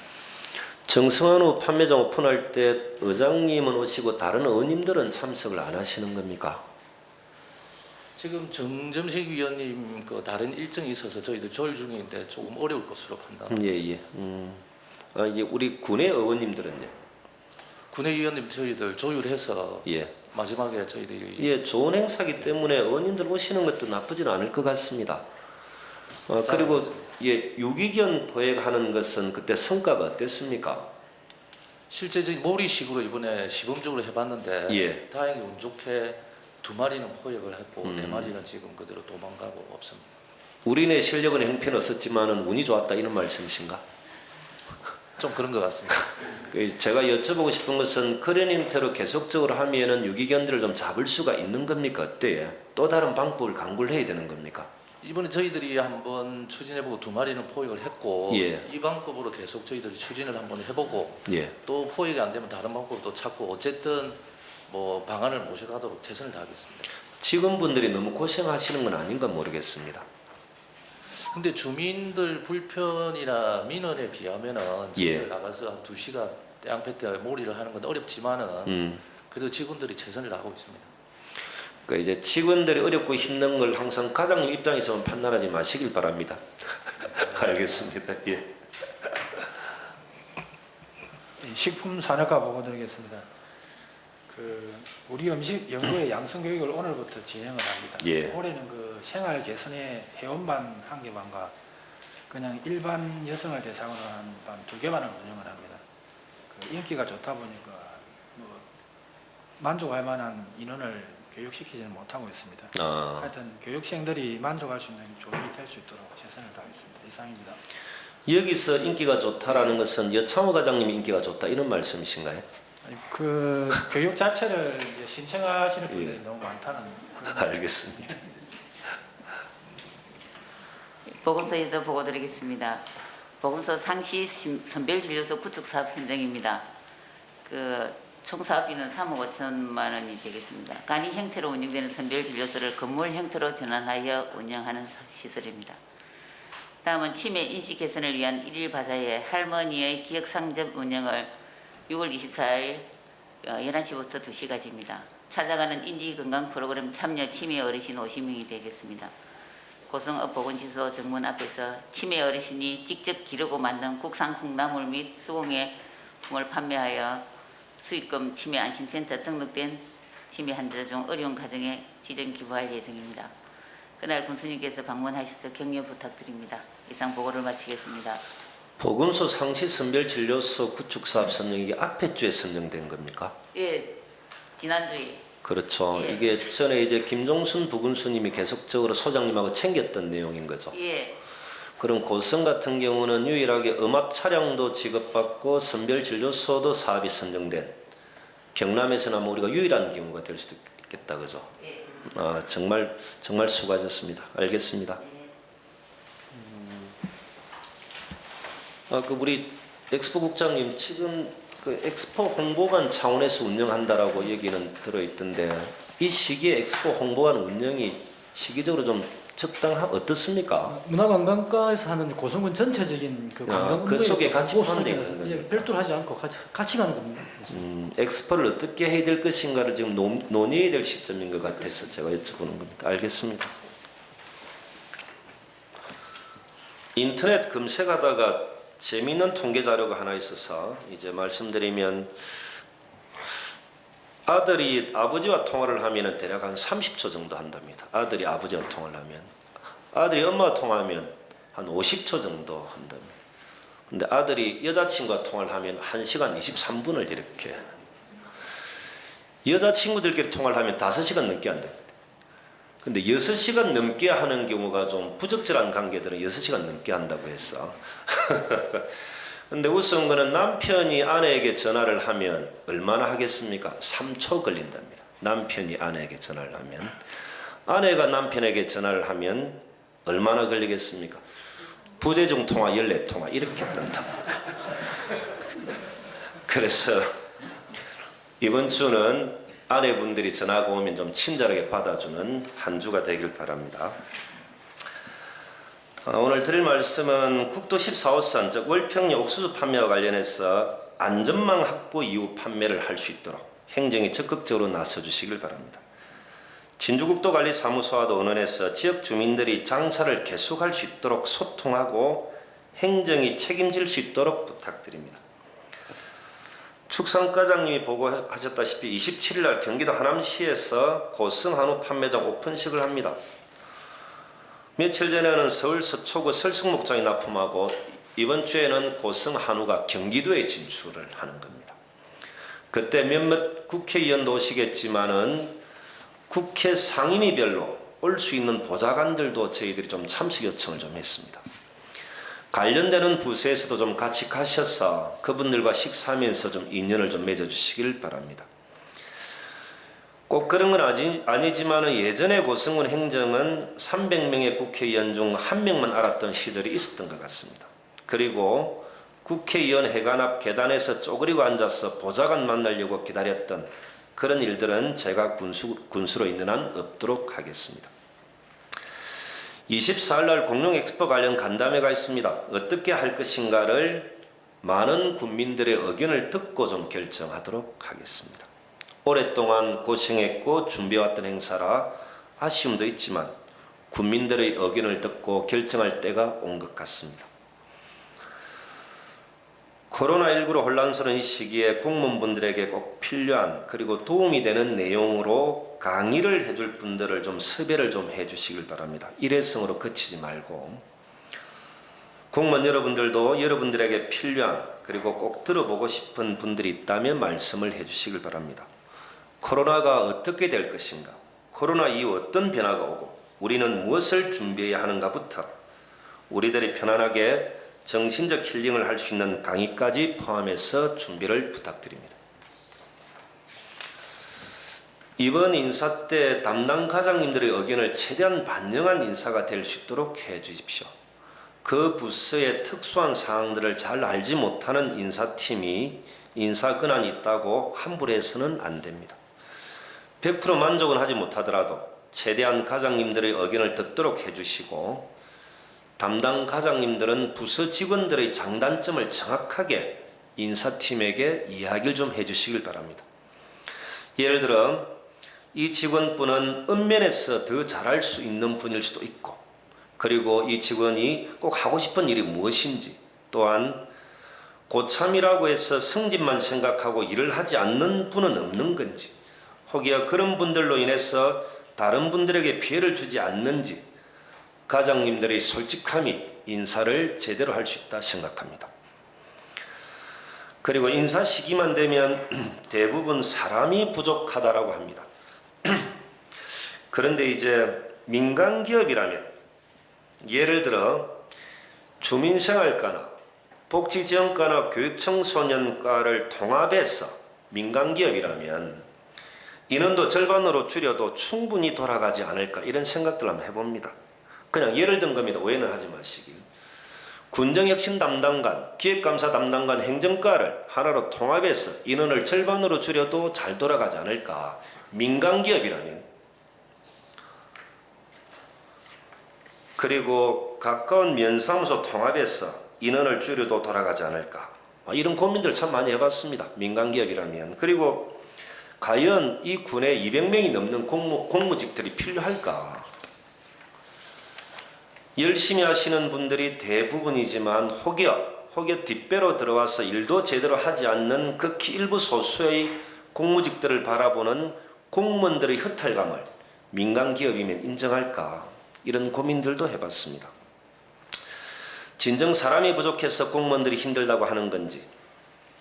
정승환 판매장 오픈할 때 의장님은 오시고 다른 의원님들은 참석을 안 하시는 겁니까? 지금 정점식 위원님 다른 일정이 있어서 저희들 조율 중인데 조금 어려울 것으로 판단합니다. 예. 이게 우리 군의 의원님들은요? 군의 위원님 저희들 조율해서 예. 마지막에 저희들이 예, 좋은 행사기 때문에 의원님들 오시는 것도 나쁘지는 않을 것 같습니다. 그리고 예, 유기견 보행하는 것은 그때 성과가 어땠습니까? 실제적인 몰이식으로 이번에 시범적으로 해봤는데 예. 다행히 운 좋게 2마리는 포획을 했고 4마리는 지금 그대로 도망가고 없습니다. 우리네 실력은 형편없었지만은 운이 좋았다 이런 말씀이신가? 좀 그런 것 같습니다. 제가 여쭤보고 싶은 것은 그런 형태로 계속적으로 하면은 유기견들을 좀 잡을 수가 있는 겁니까? 어때요? 또 다른 방법을 강구를 해야 되는 겁니까? 이번에 저희들이 한번 추진해보고 2마리는 포획을 했고 예. 이 방법으로 계속 저희들이 추진을 한번 해보고 예. 또 포획이 안 되면 다른 방법을 또 찾고 어쨌든 뭐 방안을 모셔가도록 최선을 다하겠습니다. 직원분들이 너무 고생하시는 건 아닌가 모르겠습니다. 근데 주민들 불편이나 민원에 비하면은 예. 저희들 나가서 한 2시간 양패 때 몰이를 하는 건 어렵지만은 그래도 직원들이 최선을 다하고 있습니다. 그러니까 이제 직원들이 어렵고 힘든 걸 항상 과장님 입장에서만 판단하지 마시길 바랍니다. 알겠습니다. 예. 식품산업과 보고 드리겠습니다. 우리 음식 연구의 양성 교육을 오늘부터 진행을 합니다. 예. 올해는 생활 개선의 회원반 1개반과 그냥 일반 여성을 대상으로 한 반 2개반을 운영을 합니다. 인기가 좋다 보니까 만족할 만한 인원을 교육시키지는 못하고 있습니다. 하여튼 교육생들이 만족할 수 있는 교육이 될 수 있도록 최선을 다하겠습니다. 이상입니다. 여기서 인기가 좋다라는 것은 여창호 과장님이 인기가 좋다 이런 말씀이신가요? 교육 자체를 이제 신청하시는 분들이 너무 많다는 그런 알겠습니다. 보건소에서 보고드리겠습니다. 보건소 상시 선별진료소 구축사업 선정입니다. 총 사업비는 3억 5천만 원이 되겠습니다. 간이 형태로 운영되는 선별진료소를 건물 형태로 전환하여 운영하는 시설입니다. 다음은 치매 인식 개선을 위한 1일 바자회 할머니의 기억상점 운영을 6월 24일 11시부터 2시까지입니다. 찾아가는 인지건강 프로그램 참여 치매 어르신 50명이 되겠습니다. 고성읍 보건지소 정문 앞에서 치매 어르신이 직접 기르고 만든 국산 콩나물 및 수공예 품을 판매하여 수익금 치매 안심센터 등록된 치매 환자 중 어려운 가정에 지정 기부할 예정입니다. 그날 군수님께서 방문하셔서 격려 부탁드립니다. 이상 보고를 마치겠습니다. 보건소 상시 선별진료소 구축사업 선정 이게 앞에 주에 선정된 겁니까? 예, 지난주에. 그렇죠. 예. 이게 전에 이제 김종순 부군수님이 계속적으로 소장님하고 챙겼던 내용인 거죠. 예. 그럼 고성 같은 경우는 유일하게 음압 차량도 지급받고 선별진료소도 사업이 선정된 경남에서는 우리가 유일한 경우가 될 수도 있겠다, 그죠? 예. 정말 수고하셨습니다. 알겠습니다. 우리 엑스포 국장님 지금 엑스포 홍보관 차원에서 운영한다라고 얘기는 들어있던데 이 시기에 엑스포 홍보관 운영이 시기적으로 좀 어떻습니까? 문화관광과에서 하는 고성군 전체적인 관광 그 속에 같이 홍보 포함되어 속에서, 있는 겁니다. 별도로 하지 않고 같이 가는 겁니다. 엑스포를 어떻게 해야 될 것인가를 지금 논의해야 될 시점인 것 같아서 제가 여쭤보는 겁니다. 알겠습니다. 인터넷 검색하다가 재미있는 통계 자료가 하나 있어서 이제 말씀드리면 아들이 아버지와 통화를 하면 대략 한 30초 정도 한답니다. 아들이 아버지와 통화를 하면. 아들이 엄마와 통화하면 한 50초 정도 한답니다. 근데 아들이 여자친구와 통화를 하면 1시간 23분을 이렇게. 여자친구들끼리 통화를 하면 5시간 넘게 한답니다. 근데 6시간 넘게 하는 경우가 좀 부적절한 관계들은 6시간 넘게 한다고 했어. 근데 우스운 거는 남편이 아내에게 전화를 하면 얼마나 하겠습니까? 3초 걸린답니다. 남편이 아내에게 전화를 하면. 아내가 남편에게 전화를 하면 얼마나 걸리겠습니까? 부재중 통화 14통화 이렇게 뜬다. 그래서 이번 주는 아내분들이 전화가 오면 좀 친절하게 받아주는 한 주가 되길 바랍니다. 오늘 드릴 말씀은 국도 14호선 즉 월평리 옥수수 판매와 관련해서 안전망 확보 이후 판매를 할 수 있도록 행정이 적극적으로 나서주시길 바랍니다. 진주국도관리사무소와도 의논해서 지역 주민들이 장사를 계속할 수 있도록 소통하고 행정이 책임질 수 있도록 부탁드립니다. 축산과장님이 보고하셨다시피 27일 날 경기도 하남시에서 고성 한우 판매장 오픈식을 합니다. 며칠 전에는 서울 서초구 설승목장이 납품하고 이번 주에는 고성 한우가 경기도에 진출을 하는 겁니다. 그때 몇몇 국회의원도 오시겠지만은 국회 상임위별로 올 수 있는 보좌관들도 저희들이 좀 참석 요청을 좀 했습니다. 관련되는 부서에서도 좀 같이 가셔서 그분들과 식사하면서 좀 인연을 좀 맺어주시길 바랍니다. 꼭 그런 건 아니지만 예전에 고성군 행정은 300명의 국회의원 중 1명만 알았던 시절이 있었던 것 같습니다. 그리고 국회의원 회관 앞 계단에서 쪼그리고 앉아서 보좌관 만나려고 기다렸던 그런 일들은 제가 군수로 있는 한 없도록 하겠습니다. 24일 날 공룡 엑스포 관련 간담회가 있습니다. 어떻게 할 것인가를 많은 국민들의 의견을 듣고 좀 결정하도록 하겠습니다. 오랫동안 고생했고 준비해왔던 행사라 아쉬움도 있지만 국민들의 의견을 듣고 결정할 때가 온 것 같습니다. 코로나19로 혼란스러운 이 시기에 공무원분들에게 꼭 필요한 그리고 도움이 되는 내용으로 강의를 해줄 분들을 좀 섭외를 좀 해주시길 바랍니다. 일회성으로 그치지 말고 공무원 여러분들도 여러분들에게 필요한 그리고 꼭 들어보고 싶은 분들이 있다면 말씀을 해주시길 바랍니다. 코로나가 어떻게 될 것인가, 코로나 이후 어떤 변화가 오고 우리는 무엇을 준비해야 하는가부터 우리들이 편안하게 정신적 힐링을 할 수 있는 강의까지 포함해서 준비를 부탁드립니다. 이번 인사 때 담당 과장님들의 의견을 최대한 반영한 인사가 될 수 있도록 해 주십시오. 그 부서의 특수한 사항들을 잘 알지 못하는 인사팀이 인사 권한이 있다고 함부로 해서는 안 됩니다. 100% 만족은 하지 못하더라도 최대한 과장님들의 의견을 듣도록 해주시고 담당 과장님들은 부서 직원들의 장단점을 정확하게 인사팀에게 이야기를 좀 해주시길 바랍니다. 예를 들어 이 직원분은 읍면에서 더 잘할 수 있는 분일 수도 있고 그리고 이 직원이 꼭 하고 싶은 일이 무엇인지 또한 고참이라고 해서 승진만 생각하고 일을 하지 않는 분은 없는 건지 혹여 그런 분들로 인해서 다른 분들에게 피해를 주지 않는지 과장님들의 솔직함이 인사를 제대로 할 수 있다 생각합니다. 그리고 인사 시기만 되면 대부분 사람이 부족하다라고 합니다. 그런데 이제 민간기업이라면 예를 들어 주민생활과나 복지지원과나 교육청소년과를 통합해서 민간기업이라면 인원도 절반으로 줄여도 충분히 돌아가지 않을까 이런 생각들을 한번 해봅니다. 그냥 예를 든 겁니다. 오해는 하지 마시길. 군정혁신 담당관, 기획감사 담당관, 행정과를 하나로 통합해서 인원을 절반으로 줄여도 잘 돌아가지 않을까. 민간기업이라면. 그리고 가까운 면사무소 통합해서 인원을 줄여도 돌아가지 않을까. 이런 고민들 참 많이 해봤습니다. 민간기업이라면. 그리고 과연 이 군에 200명이 넘는 공무직들이 필요할까? 열심히 하시는 분들이 대부분이지만 혹여 뒷배로 들어와서 일도 제대로 하지 않는 극히 일부 소수의 공무직들을 바라보는 공무원들의 허탈감을 민간기업이면 인정할까? 이런 고민들도 해봤습니다. 진정 사람이 부족해서 공무원들이 힘들다고 하는 건지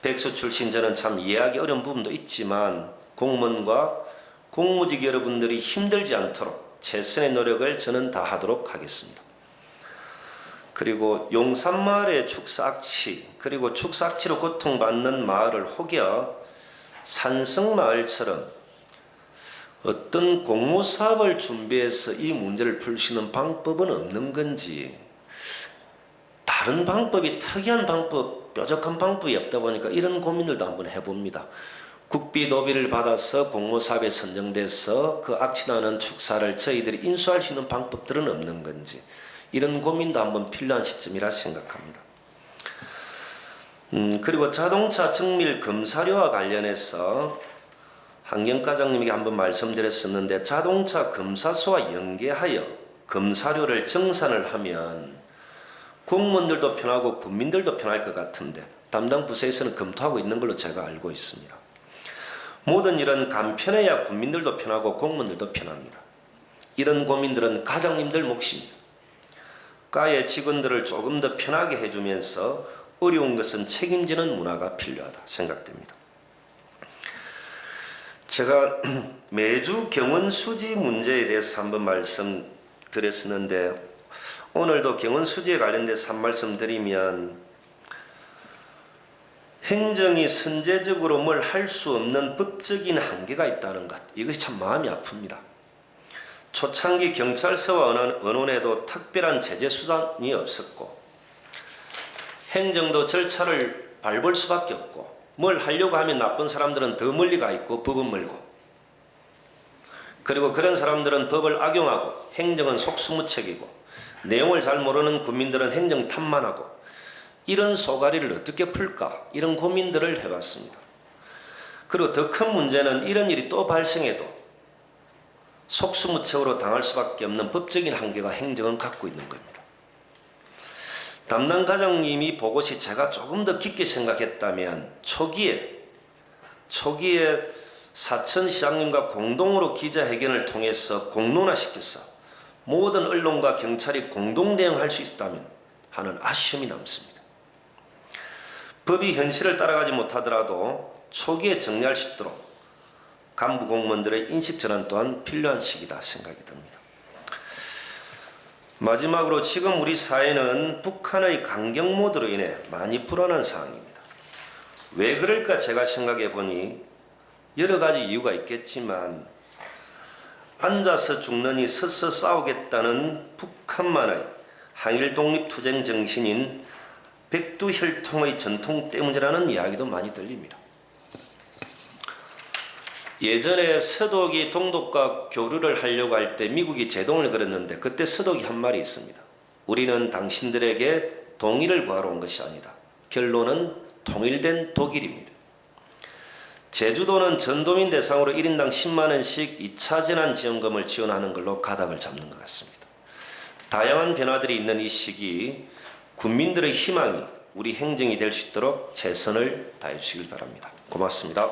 백수 출신 저는 참 이해하기 어려운 부분도 있지만 공무원과 공무직 여러분들이 힘들지 않도록 최선의 노력을 저는 다하도록 하겠습니다. 그리고 용산마을의 축사악취 그리고 축사악취로 고통받는 마을을 혹여 산성마을처럼 어떤 공모사업을 준비해서 이 문제를 풀 수 있는 방법은 없는 건지 다른 방법이 특이한 방법 뾰족한 방법이 없다 보니까 이런 고민들도 한번 해봅니다. 국비 노비를 받아서 공모사업에 선정돼서 그 악취나는 축사를 저희들이 인수할 수 있는 방법들은 없는 건지 이런 고민도 한번 필요한 시점이라 생각합니다. 그리고 자동차 정밀 검사료와 관련해서 환경과장님에게 한번 말씀드렸었는데 자동차 검사소와 연계하여 검사료를 정산을 하면 공무원들도 편하고 국민들도 편할 것 같은데 담당 부서에서는 검토하고 있는 걸로 제가 알고 있습니다. 모든 일은 간편해야 국민들도 편하고 공무원들도 편합니다. 이런 고민들은 과장님들 몫입니다. 과의 직원들을 조금 더 편하게 해주면서 어려운 것은 책임지는 문화가 필요하다 생각됩니다. 제가 매주 경원 수지 문제에 대해서 한번 말씀드렸었는데 오늘도 경원 수지에 관련돼서 한 말씀 드리면 행정이 선제적으로 뭘 할 수 없는 법적인 한계가 있다는 것, 이것이 참 마음이 아픕니다. 초창기 경찰서와 언론에도 특별한 제재 수단이 없었고 행정도 절차를 밟을 수밖에 없고 뭘 하려고 하면 나쁜 사람들은 더 멀리 가 있고 법은 멀고, 그리고 그런 사람들은 법을 악용하고 행정은 속수무책이고 내용을 잘 모르는 국민들은 행정 탓만하고, 이런 소가리를 어떻게 풀까, 이런 고민들을 해봤습니다. 그리고 더 큰 문제는 이런 일이 또 발생해도 속수무책으로 당할 수밖에 없는 법적인 한계가 행정은 갖고 있는 겁니다. 담당 과장님이 보고시 제가 조금 더 깊게 생각했다면 초기에 사천시장님과 공동으로 기자회견을 통해서 공론화시켜서 모든 언론과 경찰이 공동 대응할 수 있다면 하는 아쉬움이 남습니다. 법이 현실을 따라가지 못하더라도 초기에 정리할 수 있도록 간부 공무원들의 인식 전환 또한 필요한 시기다 생각이 듭니다. 마지막으로 지금 우리 사회는 북한의 강경 모드로 인해 많이 불안한 상황입니다. 왜 그럴까 제가 생각해 보니 여러 가지 이유가 있겠지만, 앉아서 죽느니 서서 싸우겠다는 북한만의 항일 독립투쟁 정신인 백두혈통의 전통 때문이라는 이야기도 많이 들립니다. 예전에 서독이 동독과 교류를 하려고 할 때 미국이 제동을 걸었는데 그때 서독이 한 말이 있습니다. 우리는 당신들에게 동의를 구하러 온 것이 아니다. 결론은 통일된 독일입니다. 제주도는 전도민 대상으로 1인당 10만 원씩 2차 재난지원금을 지원하는 걸로 가닥을 잡는 것 같습니다. 다양한 변화들이 있는 이 시기, 국민들의 희망이 우리 행정이 될 수 있도록 최선을 다해 주시길 바랍니다. 고맙습니다.